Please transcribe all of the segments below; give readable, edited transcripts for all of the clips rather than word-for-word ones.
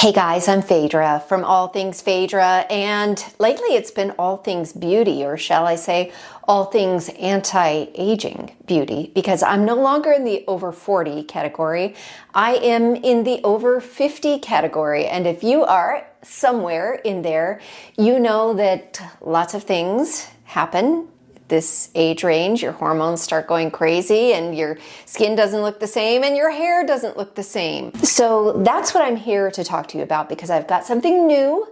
Hey guys, I'm Phaedra from All Things Phaedra, and lately it's been all things beauty, or shall I say all things anti-aging beauty, because I'm no longer in the over 40 category. I am in the over 50 category, and if you are somewhere in there, you know that lots of things happen this age range. Your hormones start going crazy and your skin doesn't look the same and your hair doesn't look the same. So that's what I'm here to talk to you about, because I've got something new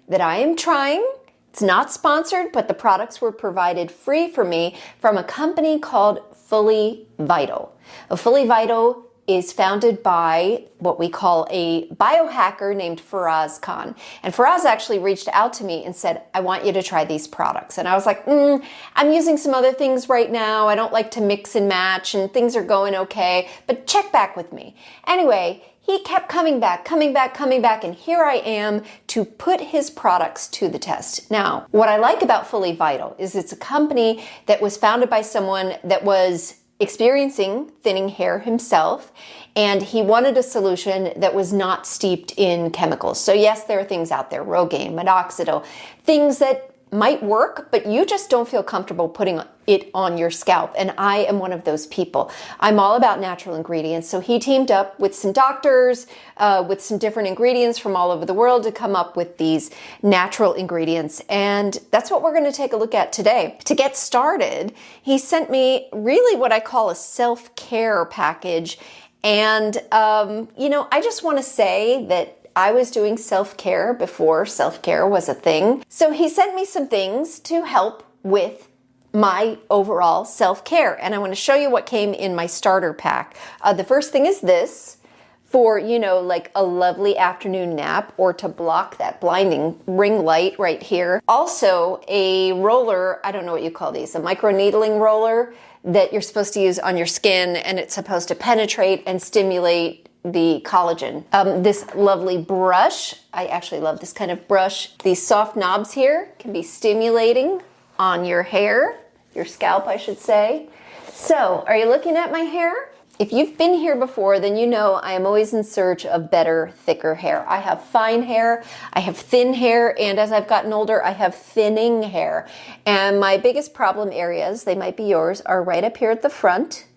that I am trying. It's not sponsored, but the products were provided free for me from a company called Fully Vital. Fully Vital is founded by what we call a biohacker named Faraz Khan. And Faraz actually reached out to me and said, I want you to try these products. And I was like, I'm using some other things right now. I don't like to mix and match and things are going okay, but check back with me. Anyway, he kept coming back, and here I am to put his products to the test. Now, what I like about Fully Vital is it's a company that was founded by someone that was experiencing thinning hair himself, and he wanted a solution that was not steeped in chemicals. So yes, there are things out there, Rogaine, minoxidil, things that might work, but you just don't feel comfortable putting it on your scalp. And I am one of those people. I'm all about natural ingredients. So he teamed up with some doctors, with some different ingredients from all over the world to come up with these natural ingredients. And that's what we're going to take a look at today. To get started, he sent me really what I call a self-care package. And, I just want to say that I was doing self-care before self-care was a thing. So he sent me some things to help with my overall self-care. And I want to show you what came in my starter pack. The first thing is this for, like a lovely afternoon nap or to block that blinding ring light right here. Also a roller, I don't know what you call these, a micro needling roller that you're supposed to use on your skin, and it's supposed to penetrate and stimulate the collagen. This lovely brush, I actually love this kind of brush. These soft knobs here can be stimulating on your hair, your scalp, I should say. So, are you looking at my hair? If you've been here before, then you know I am always in search of better, thicker hair. I have fine hair, I have thin hair, and as I've gotten older, I have thinning hair. And my biggest problem areas, they might be yours, are right up here at the front.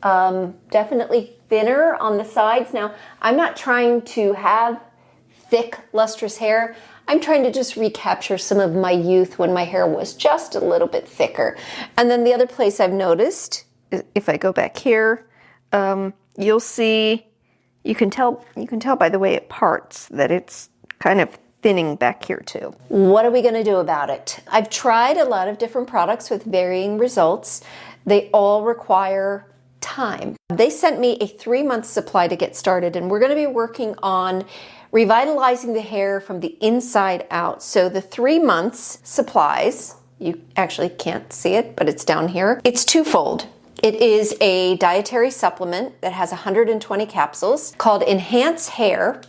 Definitely thinner on the sides. Now, I'm not trying to have thick, lustrous hair. I'm trying to just recapture some of my youth when my hair was just a little bit thicker. And then the other place I've noticed, if I go back here, you'll see, you can tell by the way it parts that it's kind of thinning back here too. What are we going to do about it? I've tried a lot of different products with varying results. They all require time. They sent me a 3-month supply to get started, and we're going to be working on revitalizing the hair from the inside out. So the 3 months supplies, you actually can't see it, but it's down here. It's twofold. It is a dietary supplement that has 120 capsules called Enhance Hair.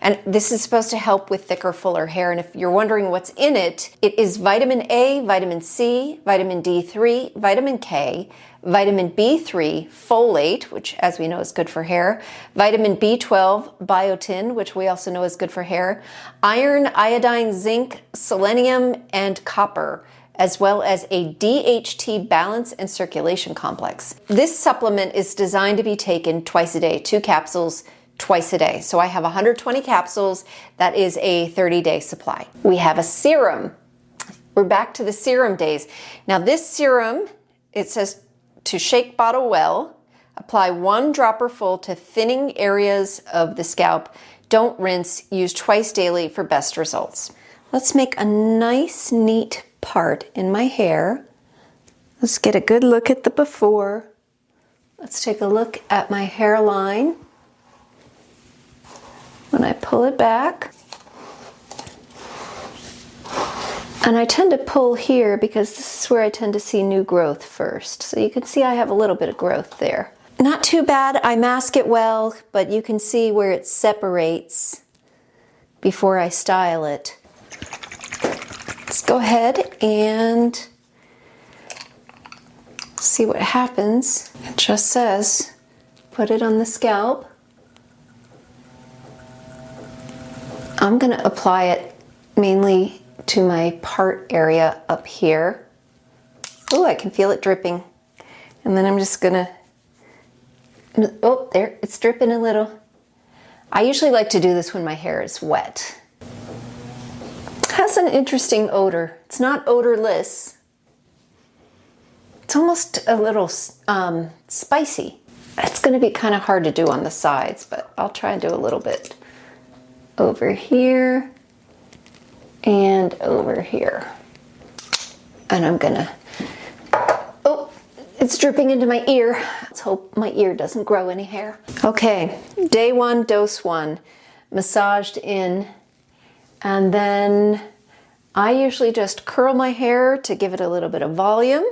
And this is supposed to help with thicker, fuller hair. And if you're wondering what's in it, it is vitamin A, vitamin C, vitamin D3, vitamin K, vitamin B3, folate, which as we know is good for hair, vitamin B12, biotin, which we also know is good for hair, iron, iodine, zinc, selenium, and copper, as well as a DHT balance and circulation complex. This supplement is designed to be taken twice a day, 2 capsules twice a day. So I have 120 capsules. That is a 30-day supply. We have a serum. We're back to the serum days. Now this serum, it says to shake bottle well, apply 1 dropper full to thinning areas of the scalp. Don't rinse, use twice daily for best results. Let's make a nice, neat part in my hair. Let's get a good look at the before. Let's take a look at my hairline. When I pull it back, and I tend to pull here because this is where I tend to see new growth first. So you can see I have a little bit of growth there. Not too bad, I mask it well, but you can see where it separates before I style it. Let's go ahead and see what happens. It just says, put it on the scalp. I'm going to apply it mainly to my part area up here. Oh, I can feel it dripping. And then I'm just going to, oh, there, it's dripping a little. I usually like to do this when my hair is wet. It has an interesting odor. It's not odorless. It's almost a little spicy. It's going to be kind of hard to do on the sides, but I'll try and do a little bit over here and over here. And I'm going to, oh, it's dripping into my ear. Let's hope my ear doesn't grow any hair. Okay, day 1, dose 1, massaged in. And then I usually just curl my hair to give it a little bit of volume,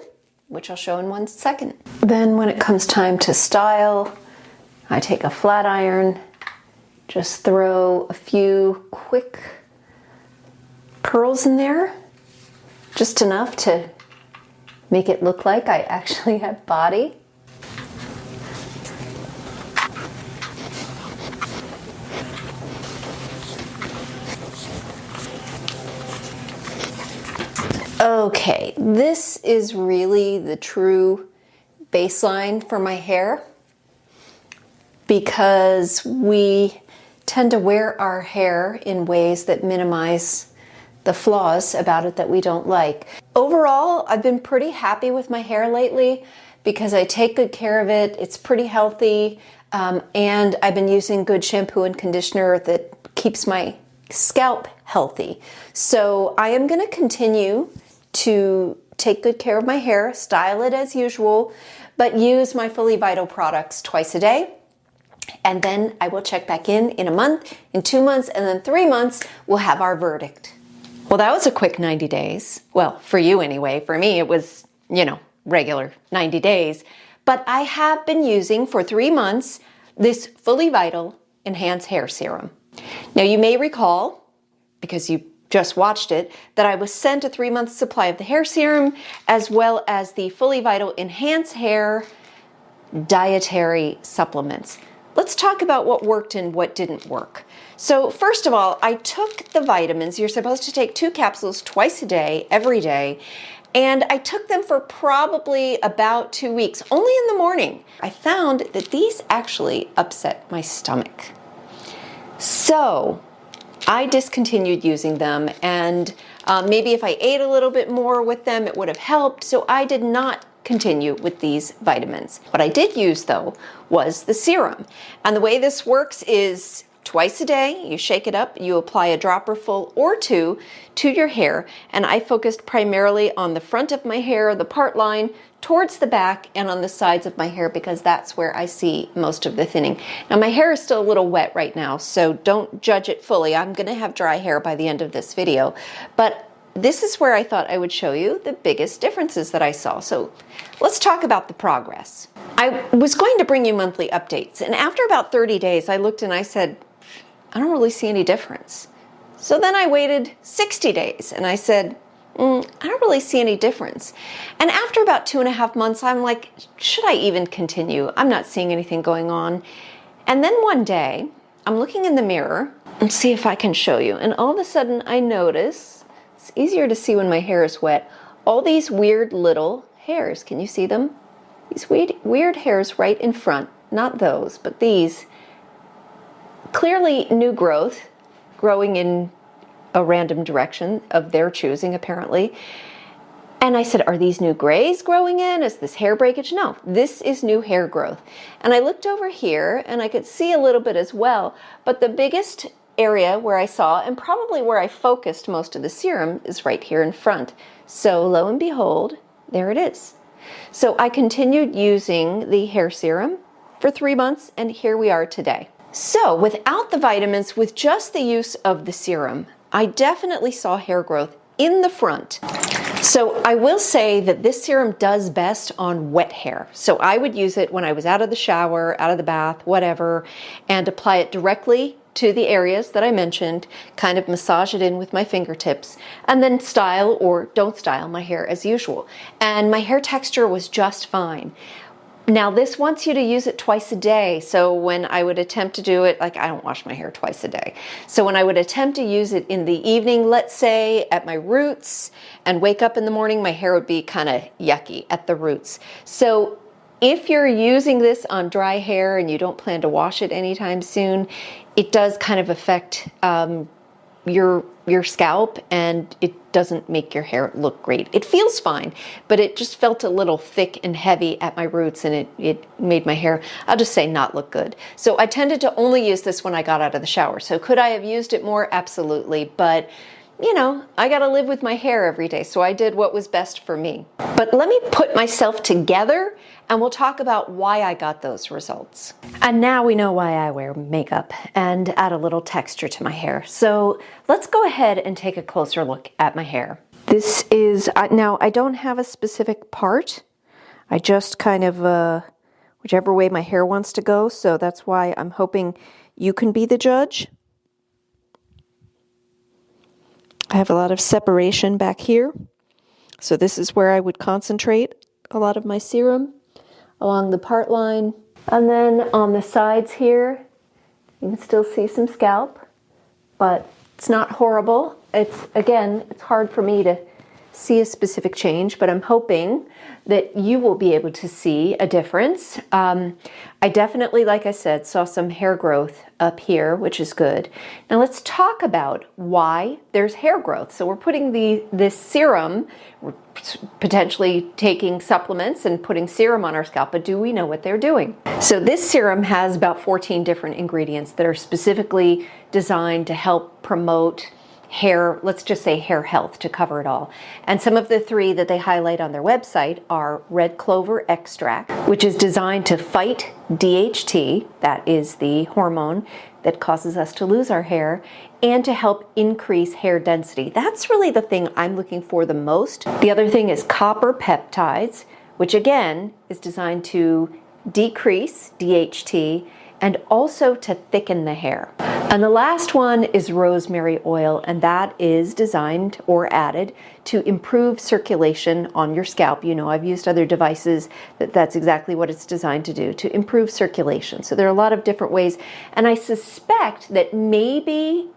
which I'll show in 1 second. Then when it comes time to style, I take a flat iron, just throw a few quick curls in there, just enough to make it look like I actually have body. Okay, this is really the true baseline for my hair because we tend to wear our hair in ways that minimize the flaws about it that we don't like. Overall, I've been pretty happy with my hair lately because I take good care of it. It's pretty healthy, and I've been using good shampoo and conditioner that keeps my scalp healthy. So I am going to continue to take good care of my hair, style it as usual, but use my Fully Vital products twice a day. And then I will check back in a month, in 2 months, and then 3 months, we'll have our verdict. Well, that was a quick 90 days. Well, for you anyway. For me, it was, regular 90 days. But I have been using for 3 months this Fully Vital Enhanced Hair Serum. Now, you may recall, because you just watched it, that I was sent a 3-month supply of the hair serum as well as the Fully Vital Enhanced Hair dietary supplements. Let's talk about what worked and what didn't work. So first of all, I took the vitamins. You're supposed to take 2 capsules twice a day, every day, and I took them for probably about 2 weeks, only in the morning. I found that these actually upset my stomach. So I discontinued using them, and maybe if I ate a little bit more with them, it would have helped. So I did not continue with these vitamins. What I did use, though, was the serum. And the way this works is twice a day, you shake it up, you apply a dropper full or 2 to your hair. And I focused primarily on the front of my hair, the part line, towards the back, and on the sides of my hair because that's where I see most of the thinning. Now my hair is still a little wet right now, so don't judge it fully. I'm gonna have dry hair by the end of this video, but this is where I thought I would show you the biggest differences that I saw. So let's talk about the progress. I was going to bring you monthly updates, and after about 30 days, I looked and I said, I don't really see any difference. So then I waited 60 days and I said, I don't really see any difference. And after about 2.5 months, I'm like, should I even continue? I'm not seeing anything going on. And then one day, I'm looking in the mirror and see if I can show you. And all of a sudden I notice, it's easier to see when my hair is wet, all these weird little hairs. Can you see them? These weird hairs right in front. Not those, but these. Clearly new growth, growing in a random direction of their choosing, apparently. And I said, are these new grays growing in? Is this hair breakage? No, this is new hair growth. And I looked over here and I could see a little bit as well, but the biggest area where I saw, and probably where I focused most of the serum, is right here in front. So lo and behold, there it is. So I continued using the hair serum for 3 months, and here we are today. So without the vitamins, with just the use of the serum, I definitely saw hair growth in the front. So I will say that this serum does best on wet hair. So I would use it when I was out of the shower, out of the bath, whatever, and apply it directly to the areas that I mentioned, kind of massage it in with my fingertips, and then style or don't style my hair as usual. And my hair texture was just fine. Now this wants you to use it twice a day. So when I would attempt to do it, like I don't wash my hair twice a day. So when I would attempt to use it in the evening, let's say at my roots, and wake up in the morning, my hair would be kind of yucky at the roots. So if you're using this on dry hair and you don't plan to wash it anytime soon, it does kind of affect your scalp, and it doesn't make your hair look great. It feels fine, but it just felt a little thick and heavy at my roots, and it made my hair, I'll just say, not look good. So I tended to only use this when I got out of the shower. So could I have used it more? Absolutely. But you know, I got to live with my hair every day, so I did what was best for me. But let me put myself together and we'll talk about why I got those results. And now we know why I wear makeup and add a little texture to my hair. So let's go ahead and take a closer look at my hair. This is, now I don't have a specific part. I just kind of, whichever way my hair wants to go. So that's why I'm hoping you can be the judge. I have a lot of separation back here. So this is where I would concentrate a lot of my serum, along the part line. And then on the sides here, you can still see some scalp, but it's not horrible. Again, it's hard for me to see a specific change, but I'm hoping that you will be able to see a difference. I definitely, like I said, saw some hair growth up here, which is good. Now let's talk about why there's hair growth. So we're putting this serum, we're potentially taking supplements and putting serum on our scalp, but do we know what they're doing? So this serum has about 14 different ingredients that are specifically designed to help promote hair, let's just say hair health, to cover it all. And some of the three that they highlight on their website are red clover extract, which is designed to fight DHT, that is the hormone that causes us to lose our hair, and to help increase hair density. That's really the thing I'm looking for the most. The other thing is copper peptides, which again is designed to decrease DHT and also to thicken the hair. And the last one is rosemary oil, and that is designed or added to improve circulation on your scalp. You know, I've used other devices that's exactly what it's designed to do, to improve circulation. So there are a lot of different ways, and I suspect that maybe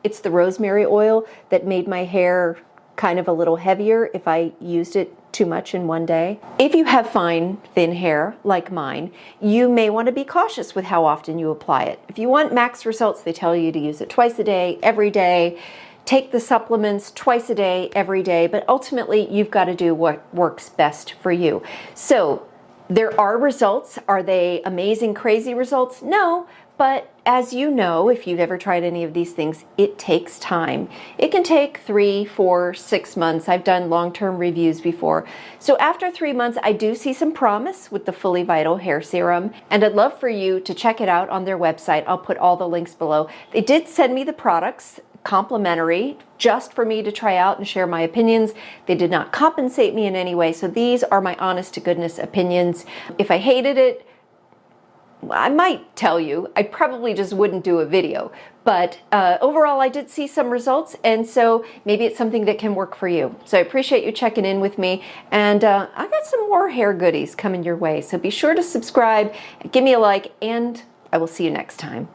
it's the rosemary oil that made my hair kind of a little heavier if I used it too much in one day. If you have fine, thin hair like mine, you may want to be cautious with how often you apply it. If you want max results, they tell you to use it twice a day, every day. Take the supplements twice a day, every day, but ultimately you've got to do what works best for you. So there are results. Are they amazing, crazy results? No. But as you know, if you've ever tried any of these things, it takes time. It can take 3, 4, 6 months. I've done long-term reviews before. So after 3 months, I do see some promise with the Fully Vital Hair Serum, and I'd love for you to check it out on their website. I'll put all the links below. They did send me the products complimentary just for me to try out and share my opinions. They did not compensate me in any way. So these are my honest to goodness opinions. If I hated it, I might tell you, I probably just wouldn't do a video, but overall I did see some results, and so maybe it's something that can work for you. So I appreciate you checking in with me, and I got some more hair goodies coming your way, so be sure to subscribe, give me a like, and I will see you next time.